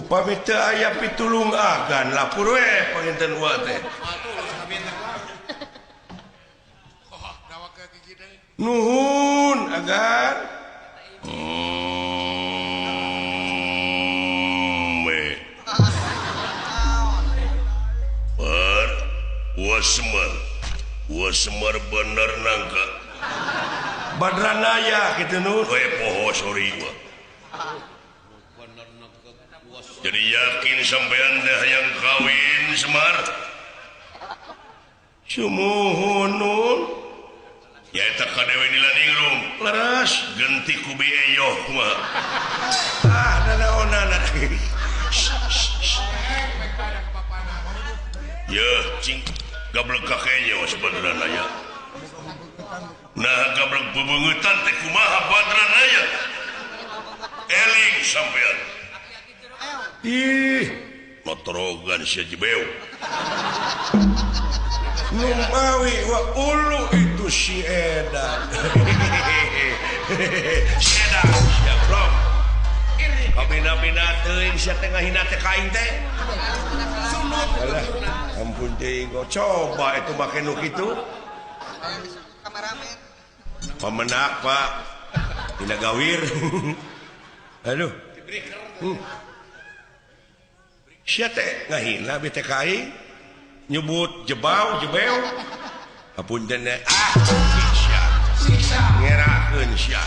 pamit teu aya pitulung agan lapor we panginten wa teh. Nuhun agan. Semar bener nangka Badranaya gitu Nur poho sorry gua jadi yakin sampean dah yang kawin Semar sumuhun Nur ya eta kadewe di laningrum leres genti ku bieyoh mah nanaonan ya cing gablek kakeknya Badranaya. Nah gablek bebengetan teh kumaha Badranaya. Eling sampean. Ih, motorogan sia jebeu. Numawi wa ulu itu si Edan. Si Edan, ya bro. Kabina-bina teuing sia teh ngahina teh kain teh. Alah, ampun tinggal coba itu pakai nu kitu. Pamenak Pak, tidak gawir. Aduh. Sia teh ngahina BTKI nyebut jebau. Ampun dene sia. Ngerakeun sia.